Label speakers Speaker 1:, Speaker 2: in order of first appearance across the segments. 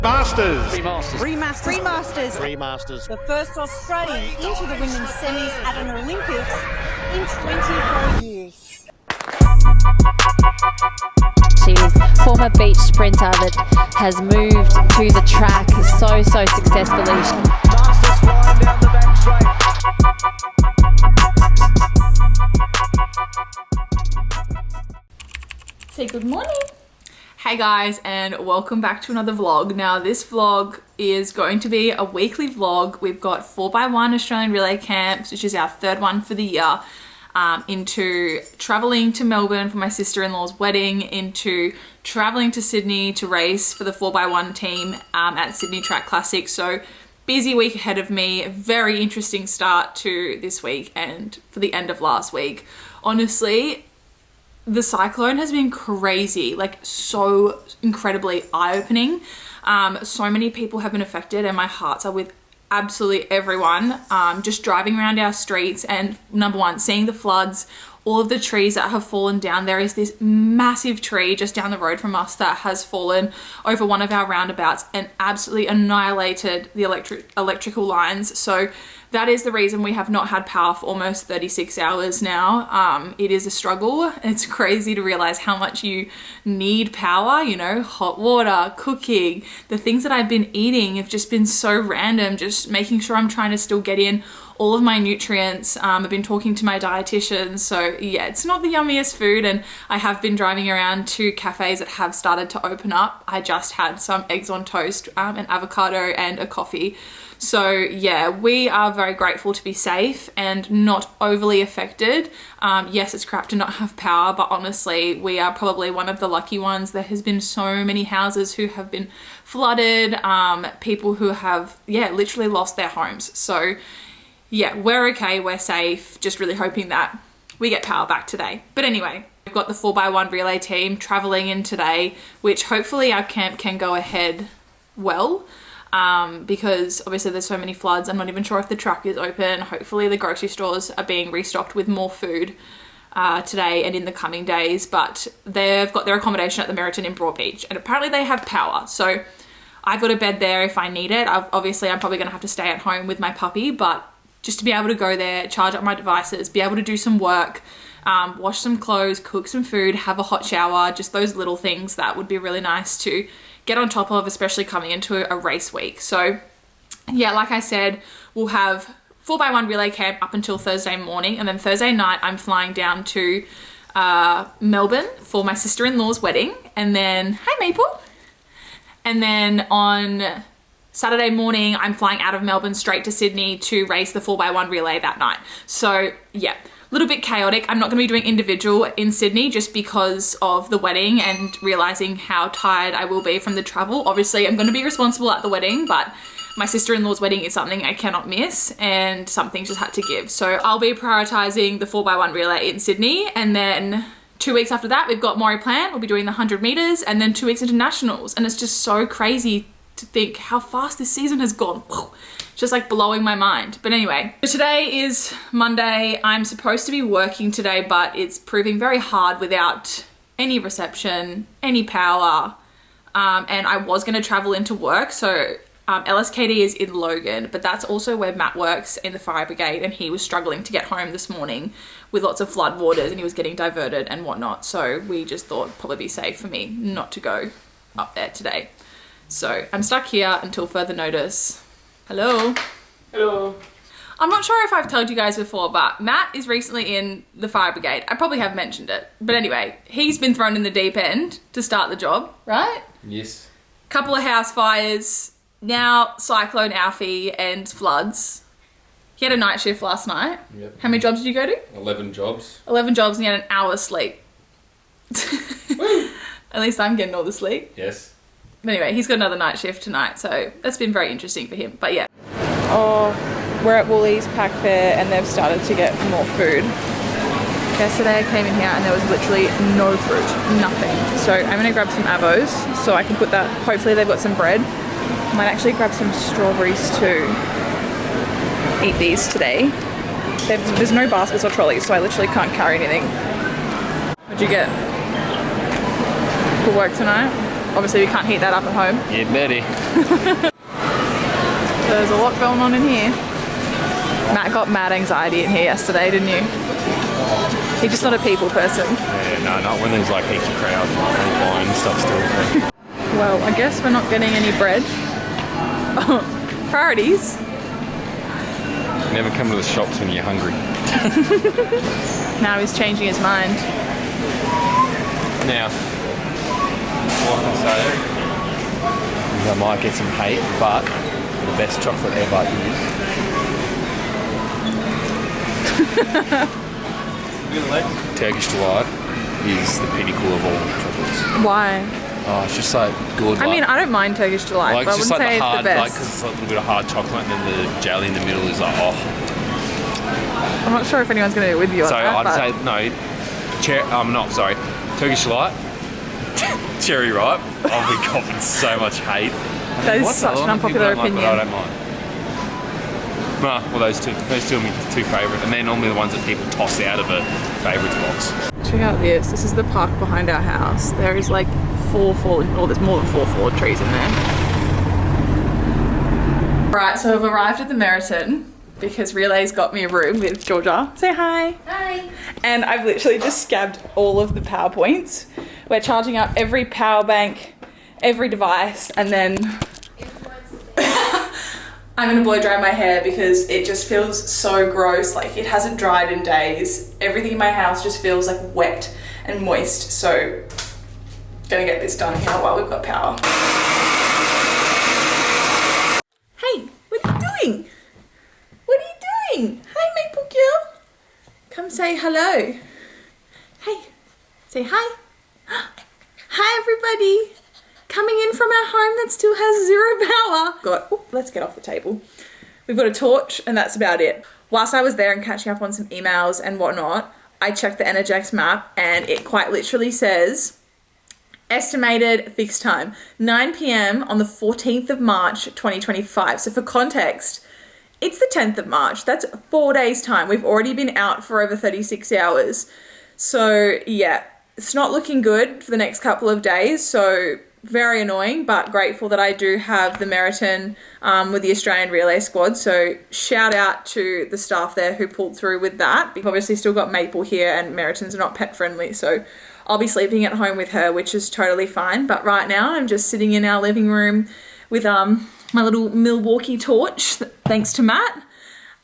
Speaker 1: Remasters. The first Australian into the women's semis at an Olympics in 24 years.
Speaker 2: She's a former beach sprinter that has moved to the track so successfully.
Speaker 3: Masters flying down the back straight.
Speaker 4: Say good morning. Hey guys, and welcome back to another vlog. Now this vlog is going to be a weekly vlog. We've got 4x1 Australian relay camps, which is our third one for the year, into traveling to Melbourne for my sister-in-law's wedding, into traveling to Sydney to race for the 4x1 team at Sydney Track Classic. So busy week ahead of me, very interesting start to this week and for the end of last week. Honestly, the cyclone has been crazy, like so incredibly eye-opening. So many people have been affected and my hearts are with absolutely everyone. Just driving around our streets and number one, seeing the floods, all of the trees that have fallen down. There is this massive tree just down the road from us that has fallen over one of our roundabouts and absolutely annihilated the electrical lines. So that is the reason we have not had power for almost 36 hours now. It is a struggle. It's crazy to realize how much you need power, you know, hot water, cooking. The things that I've been eating have just been so random, just making sure I'm trying to still get in all of my nutrients. I've been talking to my dietitian, so yeah, it's not the yummiest food, and I have been driving around to cafes that have started to open up. I just had some eggs on toast, an avocado and a coffee. So yeah, we are very grateful to be safe and not overly affected. Yes, it's crap to not have power, but honestly, we are probably one of the lucky ones. There has been so many houses who have been flooded, people who have, literally lost their homes. So yeah, we're okay, we're safe, just really hoping that we get power back today. But anyway, we've got the 4x1 relay team traveling in today, which hopefully our camp can go ahead well. Because obviously there's so many floods. I'm not even sure if the track is open. Hopefully the grocery stores are being restocked with more food today and in the coming days, but they've got their accommodation at the Meriton in Broadbeach and apparently they have power. So I've got a bed there if I need it. Obviously I'm probably gonna have to stay at home with my puppy, but just to be able to go there, charge up my devices, be able to do some work, wash some clothes, cook some food, have a hot shower, just those little things that would be really nice to get on top of, especially coming into a race week. So yeah, like I said, we'll have 4x1 relay camp up until Thursday morning, and then Thursday night I'm flying down to Melbourne for my sister-in-law's wedding, and then, hi Maple! And then on Saturday morning I'm flying out of Melbourne straight to Sydney to race the 4x1 relay that night. So yeah, a little bit chaotic. I'm not going to be doing individual in Sydney just because of the wedding and realizing how tired I will be from the travel. Obviously I'm going to be responsible at the wedding, but my sister-in-law's wedding is something I cannot miss and something just had to give. So I'll be prioritizing the 4x1 relay in Sydney, and then 2 weeks after that we've got Maury Plant. We'll be doing the 100 meters and then 2 weeks into nationals, and it's just so crazy to think how fast this season has gone. Just like blowing my mind. But anyway, so today is Monday. I'm supposed to be working today, but it's proving very hard without any reception, any power. And I was going to travel into work. So LSKD is in Logan, but that's also where Matt works in the fire brigade, and he was struggling to get home this morning with lots of flood waters and he was getting diverted and whatnot. So we just thought it'd probably be safe for me not to go up there today. So I'm stuck here until further notice. Hello.
Speaker 5: Hello.
Speaker 4: I'm not sure if I've told you guys before, but Matt is recently in the fire brigade. I probably have mentioned it. But anyway, he's been thrown in the deep end to start the job, right?
Speaker 5: Yes.
Speaker 4: Couple of house fires, now Cyclone Alfie and floods. He had a night shift last night.
Speaker 5: Yep.
Speaker 4: How many jobs did you go to?
Speaker 5: 11 jobs.
Speaker 4: 11 jobs, and he had an hour's sleep. At least I'm getting all the sleep.
Speaker 5: Yes.
Speaker 4: But anyway, he's got another night shift tonight, so that's been very interesting for him. But yeah. Oh, we're at Woolies Pack Fair and they've started to get more food. Yesterday I came in here and there was literally no fruit, nothing. So I'm gonna grab some avos so I can put that, hopefully they've got some bread. I might actually grab some strawberries too. Eat these today. There's no baskets or trolleys, so I literally can't carry anything. What'd you get for work tonight? Obviously we can't heat that up at home.
Speaker 5: Yeah, Betty.
Speaker 4: There's a lot going on in here. Matt got mad anxiety in here yesterday, didn't you? He's just not a people person.
Speaker 5: Yeah, no, not when there's like heaps of crowds and buying stuff still.
Speaker 4: Well, I guess we're not getting any bread. Priorities.
Speaker 5: Never come to the shops when you're hungry.
Speaker 4: Now he's changing his mind.
Speaker 5: Now, what I say is I might get some hate, but the best chocolate ever is Turkish delight is the pinnacle of all chocolates.
Speaker 4: Why?
Speaker 5: Oh, it's just so good.
Speaker 4: I mean, I don't mind Turkish delight,
Speaker 5: like,
Speaker 4: but I
Speaker 5: it's
Speaker 4: wouldn't
Speaker 5: just
Speaker 4: say
Speaker 5: like
Speaker 4: it's
Speaker 5: the
Speaker 4: the
Speaker 5: hard,
Speaker 4: best.
Speaker 5: because it's like a little bit of hard chocolate, and then the jelly in the middle is like, oh.
Speaker 4: I'm not sure if anyone's going to do it with you on
Speaker 5: So
Speaker 4: that,
Speaker 5: I'd
Speaker 4: but
Speaker 5: say no. Turkish delight, cherry ripe. I've been copping so much hate.
Speaker 4: that is
Speaker 5: What?
Speaker 4: such
Speaker 5: A
Speaker 4: an
Speaker 5: lot of people
Speaker 4: unpopular
Speaker 5: don't like,
Speaker 4: opinion.
Speaker 5: but I don't mind. Nah, well, those two are my two favourite, and they're normally the ones that people toss out of a favourites box.
Speaker 4: Check out this. This is the park behind our house. There is like there's more than 4 fallen trees in there. Right, so I've arrived at the Meriton because Relay's got me a room with Georgia. Say hi.
Speaker 1: Hi.
Speaker 4: And I've literally just scabbed all of the power points. We're charging up every power bank, every device, and then I'm gonna blow dry my hair because it just feels so gross. Like, it hasn't dried in days. Everything in my house just feels like wet and moist. So gonna get this done here while we've got power. Hey, what are you doing? What are you doing? Hi, Maple Girl. Come say hello. Hey, say hi. Hi, everybody. Coming in from our home that still has 0 power. Let's get off the table. We've got a torch and that's about it. Whilst I was there and catching up on some emails and whatnot, I checked the Energex map and it quite literally says estimated fixed time, 9 p.m. on the 14th of March, 2025. So for context, it's the 10th of March. That's 4 days time. We've already been out for over 36 hours. So yeah, it's not looking good for the next couple of days. So very annoying, but grateful that I do have the Meriton with the Australian Relay Squad. So shout out to the staff there who pulled through with that. We've obviously still got Maple here and Meritons are not pet friendly. So I'll be sleeping at home with her, which is totally fine. But right now I'm just sitting in our living room with my little Milwaukee torch, thanks to Matt.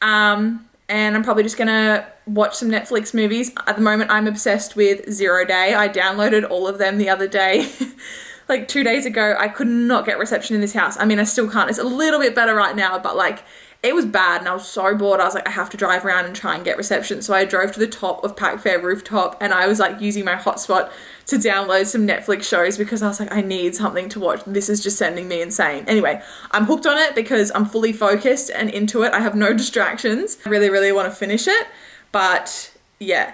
Speaker 4: And I'm probably just gonna watch some Netflix movies. At the moment, I'm obsessed with 0 Day. I downloaded all of them the other day. Like 2 days ago, I could not get reception in this house. I mean, I still can't. It's a little bit better right now, but like, it was bad and I was so bored. I was like, I have to drive around and try and get reception. So I drove to the top of Pack Fair rooftop and I was like using my hotspot to download some Netflix shows because I was like, I need something to watch. This is just sending me insane. Anyway, I'm hooked on it because I'm fully focused and into it. I have no distractions. I really, really want to finish it. But yeah,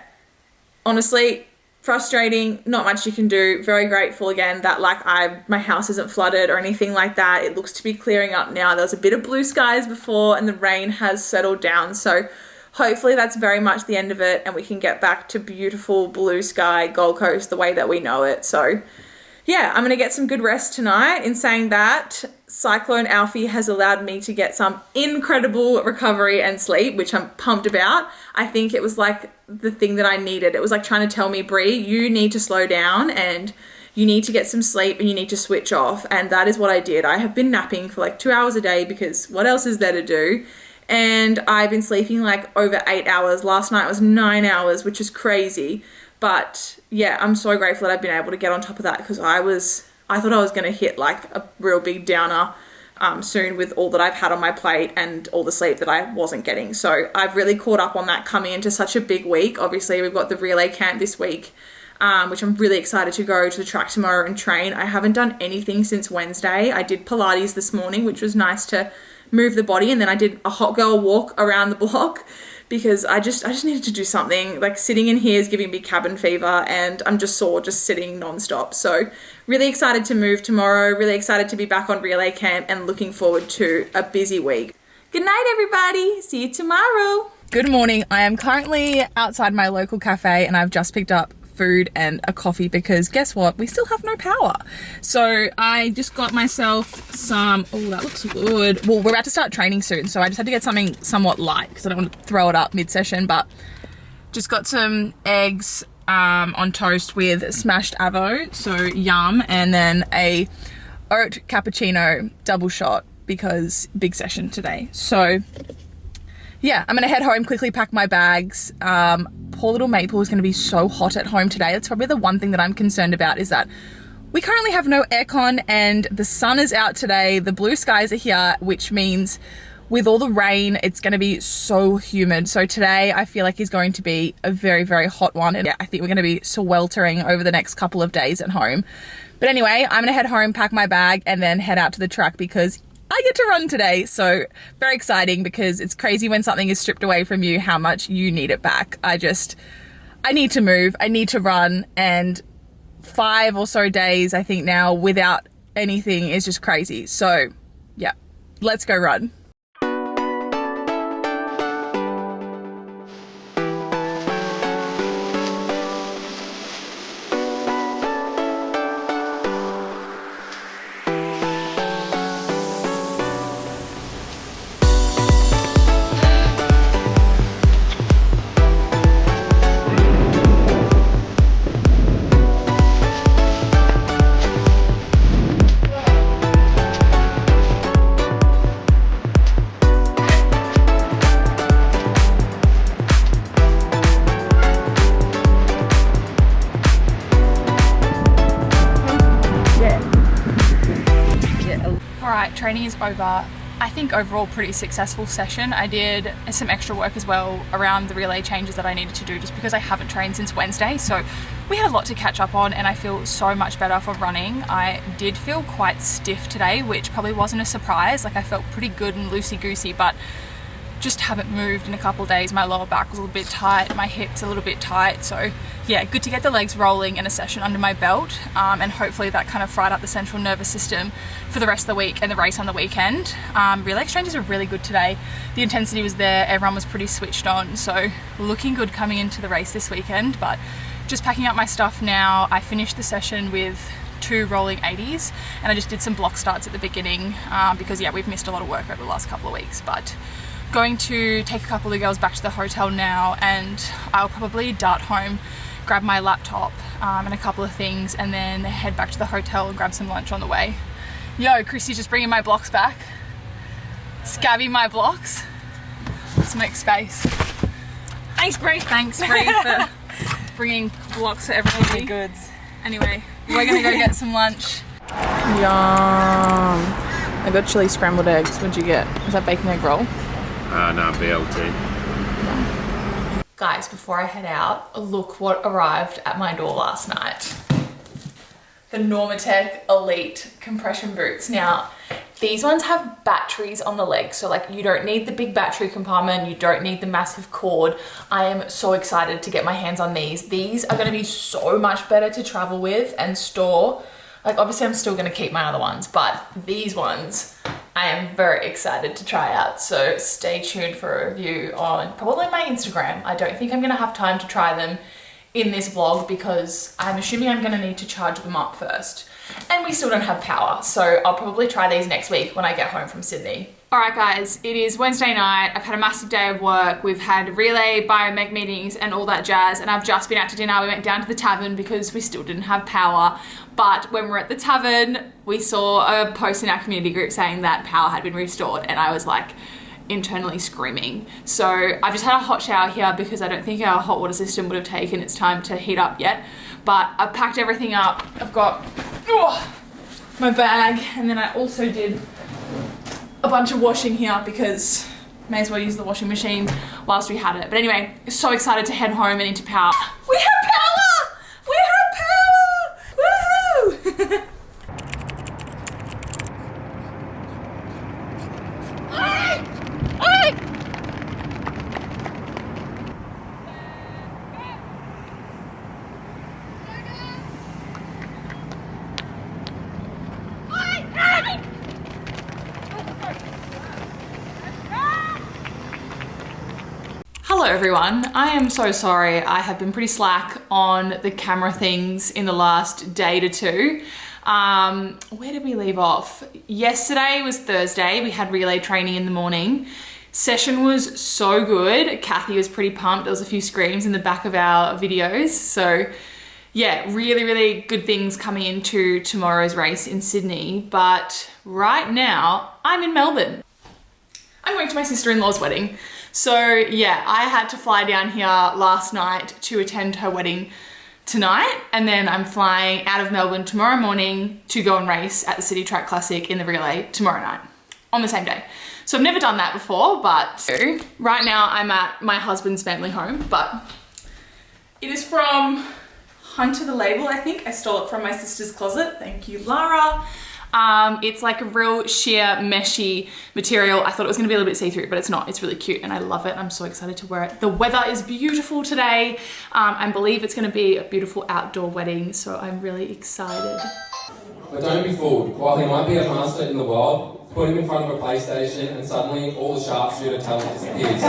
Speaker 4: honestly, frustrating, not much you can do. Very grateful again that like my house isn't flooded or anything like that. It looks to be clearing up now. There was a bit of blue skies before and the rain has settled down. So hopefully that's very much the end of it and we can get back to beautiful blue sky Gold Coast the way that we know it. So yeah, I'm gonna get some good rest tonight. In saying that, Cyclone Alfie has allowed me to get some incredible recovery and sleep, which I'm pumped about. I think it was like the thing that I needed. It was like trying to tell me, Brie, you need to slow down and you need to get some sleep and you need to switch off. And that is what I did. I have been napping for like 2 hours a day because what else is there to do? And I've been sleeping like over 8 hours. Last night was 9 hours, which is crazy. But yeah, I'm so grateful that I've been able to get on top of that because I thought I was going to hit like a real big downer soon with all that I've had on my plate and all the sleep that I wasn't getting. So I've really caught up on that coming into such a big week. Obviously, we've got the relay camp this week, which I'm really excited to go to the track tomorrow and train. I haven't done anything since Wednesday. I did Pilates this morning, which was nice to move the body. And then I did a hot girl walk around the block because I just needed to do something. Like sitting in here is giving me cabin fever and I'm just sore just sitting nonstop. So really excited to move tomorrow, really excited to be back on relay camp and looking forward to a busy week. Good night, everybody. See you tomorrow. Good morning. I am currently outside my local cafe and I've just picked up food and a coffee because guess what? We still have no power. So I just got myself some, oh, that looks good. Well, we're about to start training soon, so I just had to get something somewhat light because I don't want to throw it up mid-session, but just got some eggs on toast with smashed avo, so yum, and then a oat cappuccino double shot because big session today. So yeah, I'm gonna head home, quickly pack my bags. Poor little Maple is gonna be so hot at home today. That's probably the one thing that I'm concerned about, is that we currently have no aircon and the sun is out today. The blue skies are here, which means with all the rain, it's gonna be so humid. So today I feel like is going to be a very, very hot one. And yeah, I think we're gonna be sweltering over the next couple of days at home. But anyway, I'm gonna head home, pack my bag, and then head out to the track because I get to run today. So very exciting, because it's crazy when something is stripped away from you, how much you need it back. I need to move, I need to run, and 5 or so days, I think now, without anything is just crazy. So yeah, let's go run. Training is over. I think overall pretty successful session. I did some extra work as well around the relay changes that I needed to do just because I haven't trained since Wednesday, so we had a lot to catch up on and I feel so much better for running. I did feel quite stiff today, which probably wasn't a surprise. Like I felt pretty good and loosey-goosey, but just haven't moved in a couple of days. My lower back was a little bit tight, my hips a little bit tight, so yeah, good to get the legs rolling and a session under my belt, and hopefully that kind of fried up the central nervous system for the rest of the week and the race on the weekend. Relay exchanges were really good today. The intensity was there, everyone was pretty switched on, so looking good coming into the race this weekend. But just packing up my stuff now. I finished the session with 2 rolling 80s and I just did some block starts at the beginning because yeah, we've missed a lot of work over the last couple of weeks. But going to take a couple of the girls back to the hotel now, and I'll probably dart home, grab my laptop and a couple of things, and then head back to the hotel and grab some lunch on the way. Yo, Chrissy's just bringing my blocks back. Scabby my blocks. Let's make space. Thanks, Bree. Thanks, Bree, for bringing blocks for everybody.
Speaker 6: Goods.
Speaker 4: Anyway, we're gonna go get some lunch.
Speaker 6: Yum. I got chili scrambled eggs. What'd you get? Was that bacon egg roll?
Speaker 5: No, BLT.
Speaker 4: Guys, before I head out, look what arrived at my door last night. The Normatec Elite compression boots. Now, these ones have batteries on the legs, so like you don't need the big battery compartment, you don't need the massive cord. I am so excited to get my hands on these. These are gonna be so much better to travel with and store. Like obviously I'm still gonna keep my other ones, but these ones I am very excited to try out. So stay tuned for a review on probably my Instagram. I don't think I'm gonna have time to try them in this vlog because I'm assuming I'm gonna need to charge them up first. And we still don't have power, so I'll probably try these next week when I get home from Sydney. All right guys, it is Wednesday night. I've had a massive day of work. We've had relay, biomech meetings and all that jazz, and I've just been out to dinner. We went down to the tavern because we still didn't have power. But when we were at the tavern, we saw a post in our community group saying that power had been restored, and I was like internally screaming. So I've just had a hot shower here because I don't think our hot water system would have taken its time to heat up yet. But I've packed everything up. I've got my bag, and then I also did a bunch of washing here because may as well use the washing machine whilst we had it. But anyway, so excited to head home and into power. We have power! We have power! Woohoo! Hello everyone, I am so sorry. I have been pretty slack on the camera things in the last day to two. Where did we leave off? Yesterday was Thursday. We had relay training in the morning. Session was so good. Kathy was pretty pumped. There was a few screams in the back of our videos. So yeah, really, really good things coming into tomorrow's race in Sydney. But right now I'm in Melbourne. I'm going to my sister-in-law's wedding. So yeah, I had to fly down here last night to attend her wedding tonight, and then I'm flying out of Melbourne tomorrow morning to go and race at the City Track Classic in the relay tomorrow night on the same day. So I've never done that before, but right now I'm at my husband's family home, but it is from Hunter the Label, I think. I stole it from my sister's closet. Thank you, Lara. It's like a real sheer meshy material. I thought it was gonna be a little bit see-through, but it's not. It's really cute and I love it. I'm so excited to wear it. The weather is beautiful today. I believe it's gonna be a beautiful outdoor wedding, so I'm really excited.
Speaker 7: But don't be fooled. While he might be a master in the world, put him in front of a PlayStation and suddenly all the sharpshooter talent disappears.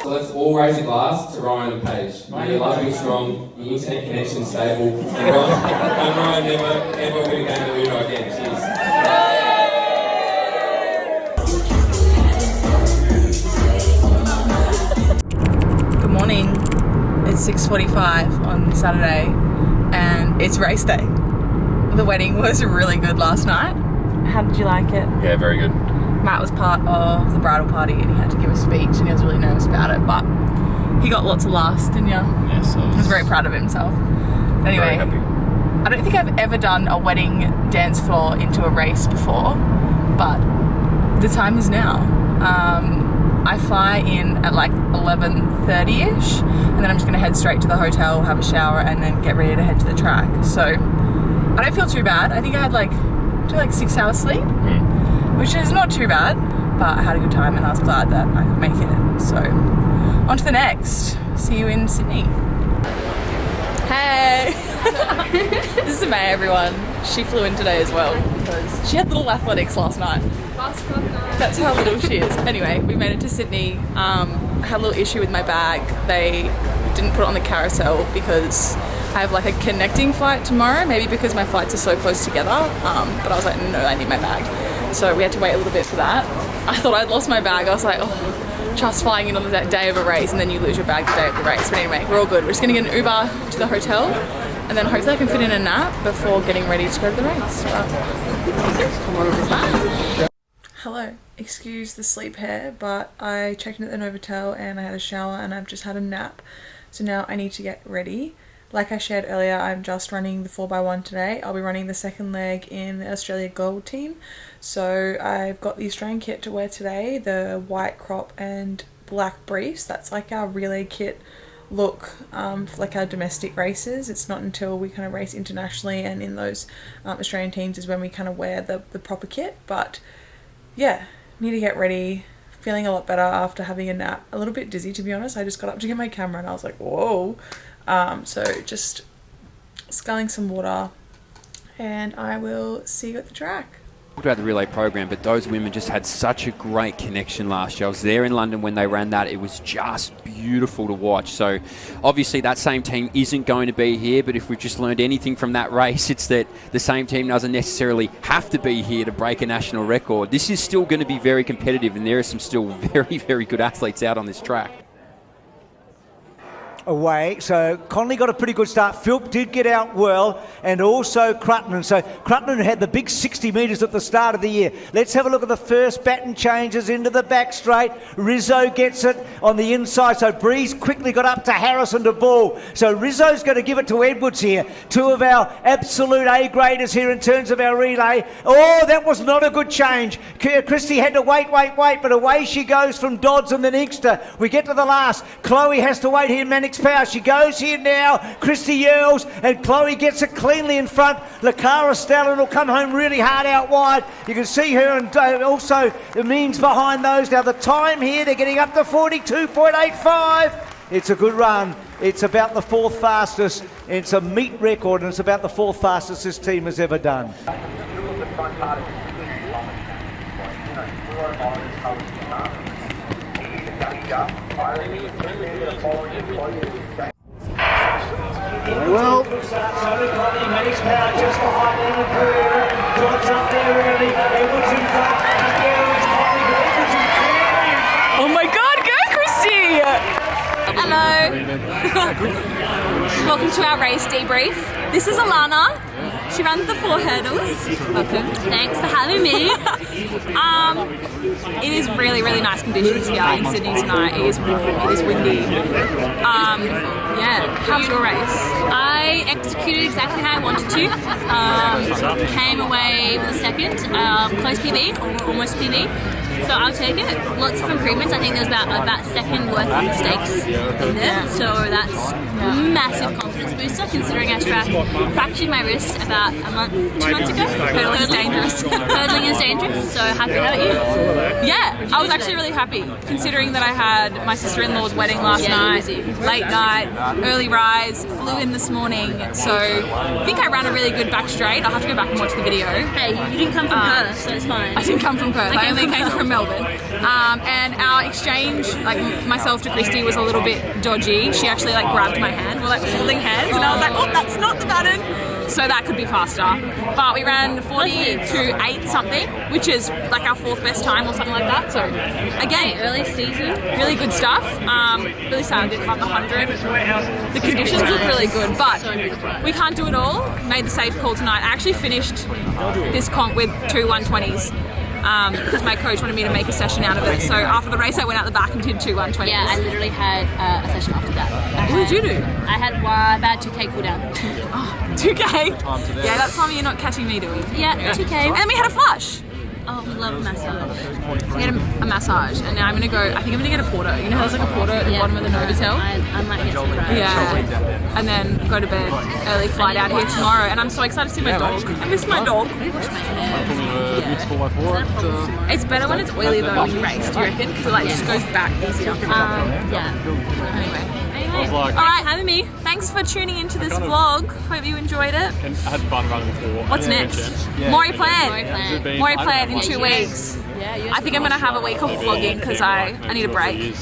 Speaker 7: So let's all raise a glass to Ryan and Paige. May your love be strong, your internet connection stable, and Ryan never ever win a game of Uno again. Cheers.
Speaker 6: Good morning. It's 6:45 on Saturday and it's race day. The wedding was really good last night. How did you like it?
Speaker 5: Yeah, very good.
Speaker 6: Matt was part of the bridal party and he had to give a speech and he was really nervous about it, but he got lots of laughs, didn't you?
Speaker 5: Yes,
Speaker 6: I was very proud of himself. Anyway,
Speaker 5: very happy.
Speaker 6: I don't think I've ever done a wedding dance floor into a race before, but the time is now. I fly in at like 11:30ish and then I'm just gonna head straight to the hotel, have a shower and then get ready to head to the track. So I don't feel too bad. I think I had like 6 hours sleep. Which is not too bad, but I had a good time and I was glad that I could make it. So, on to the next. See you in Sydney. Hey! This is May, everyone. She flew in today as well because she had little athletics last night. That's how little she is. Anyway, we made it to Sydney. I had a little issue with my bag. They didn't put it on the carousel because I have like a connecting flight tomorrow, maybe because my flights are so close together. But I was like, no, I need my bag. So we had to wait a little bit for that. I thought I'd lost my bag. I was like, oh, just flying in on the day of a race and then you lose your bag the day of the race. But anyway, we're all good. We're just gonna get an Uber to the hotel and then hopefully I can fit in a nap before getting ready to go to the race. Bye. Hello, excuse the sleep hair, but I checked in at the Novotel and I had a shower and I've just had a nap. So now I need to get ready. Like I shared earlier, I'm just running the 4x1 today. I'll be running the second leg in the Australia Gold team. So I've got the Australian kit to wear today, the white crop and black briefs. That's like our relay kit look for like our domestic races. It's not until we kind of race internationally and in those Australian teams is when we kind of wear the proper kit. But yeah, need to get ready. Feeling a lot better after having a nap. A little bit dizzy, to be honest. I just got up to get my camera and I was like, whoa. So just sculling some water and I will see you at the track.
Speaker 8: About the relay program, but those women just had such a great connection last year. I was there in London when they ran that. It was just beautiful to watch. So obviously that same team isn't going to be here, but if we've just learned anything from that race, it's that the same team doesn't necessarily have to be here to break a national record. This is still going to be very competitive and there are some still very, very good athletes out on this track.
Speaker 9: Away, so Conley got a pretty good start. Philp did get out well, and also Crutton. So Crutton had the big 60 metres at the start of the year. Let's have a look at the first baton changes into the back straight. Rizzo gets it on the inside, so Breeze quickly got up to Harrison to Ball. So Rizzo's going to give it to Edwards here. Two of our absolute A-graders here in terms of our relay. Oh, that was not a good change. Christie had to wait, but away she goes from Dodds and then Inkster. We get to the last. Chloe has to wait here, Mannix Power. She goes here now. Christie yells, and Chloe gets it cleanly in front. Lakara Stalin will come home really hard out wide. You can see her and also the means behind those. Now the time here, they're getting up to 42.85. It's a good run. It's about the fourth fastest. It's a meet record, and it's about the fourth fastest this team has ever done. Well, Maddie's power just behind Ellen Pereira. George up there early. Edwards in front.
Speaker 4: Oh my god, go Christy! Hello! Welcome to our race debrief. This is Alana. She runs the 4 hurdles. Welcome. Thanks for having me. It is really, really nice conditions here in Sydney tonight. It is warm, it is windy. Yeah, how's your race?
Speaker 10: I executed exactly how I wanted to. Came away with a second, close PB, or almost PB. So I'll take it. Lots of improvements. I think there's about a second worth of mistakes in there. So that's massive confidence booster considering I fractured my wrist about 2 months ago.
Speaker 4: Hurdling is dangerous.
Speaker 10: Hurdling is dangerous. So happy about you?
Speaker 4: Yeah, I was actually really happy considering that I had my sister-in-law's wedding last night, late night, early rise, flew in this morning. So I think I ran a really good back straight. I'll have to go back and watch the video.
Speaker 10: Hey, you didn't come from Perth, so it's fine.
Speaker 4: I didn't come from Perth. I only came from Melbourne. And our exchange, like myself to Christy, was a little bit dodgy. She actually like grabbed my hand. We're like holding hands, and I was like, oh, that's not the button. So that could be faster. But we ran 42.8 something, which is like our 4th best time or something like that. So again,
Speaker 10: early season,
Speaker 4: really good stuff. Really sad I didn't run the 100. The conditions look really good, but we can't do it all. Made the safe call tonight. I actually finished this comp with 2 120s. Because my coach wanted me to make a session out of it. So after the race, I went out the back and did 2 120s.
Speaker 10: Yeah, I literally had a session after that.
Speaker 4: What did you do?
Speaker 10: I had about 2K cooldown.
Speaker 4: Oh, 2K? Yeah, that's something you're not catching me doing.
Speaker 10: Yeah, 2K.
Speaker 4: And then we had a flush.
Speaker 10: Oh, we love massage.
Speaker 4: We had a massage, and now I'm gonna go. I think I'm gonna get a porter. You know how there's like a porter at the bottom of the Novotel?
Speaker 10: I might get some.
Speaker 4: Yeah. And then go to bed early, flight out here tomorrow. And I'm so excited to see my dog. I miss my dog. It's better when it's oily though when you race, do you reckon? Because it like just goes back easier.
Speaker 10: Yeah.
Speaker 4: Anyway.
Speaker 10: Alright,
Speaker 4: having me. Thanks for tuning into this vlog. Hope you enjoyed it.
Speaker 5: And I had fun running before.
Speaker 4: What's next? Maury Plan in 2 weeks. I think I'm going to have a week off vlogging because I need a break.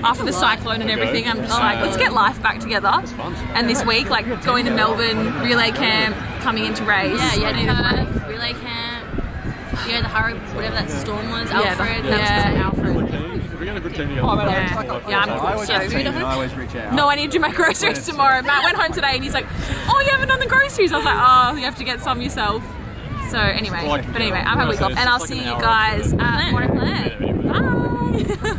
Speaker 4: After the cyclone and everything, I'm just like, let's get life back together. And this week, like going to Melbourne, relay camp, coming into race.
Speaker 10: Yeah, you had Perth, relay camp. Yeah, the hurry, whatever that storm was, Alfred.
Speaker 4: Alfred.
Speaker 5: We got a good team together.
Speaker 4: I'm cool. So, no, I need to do my groceries tomorrow. Matt went home today and he's like, oh, you haven't done the groceries. I was like, oh, you have to get some yourself. So anyway, I'm having a week off and I'll see you guys at Maury Plan. Bye.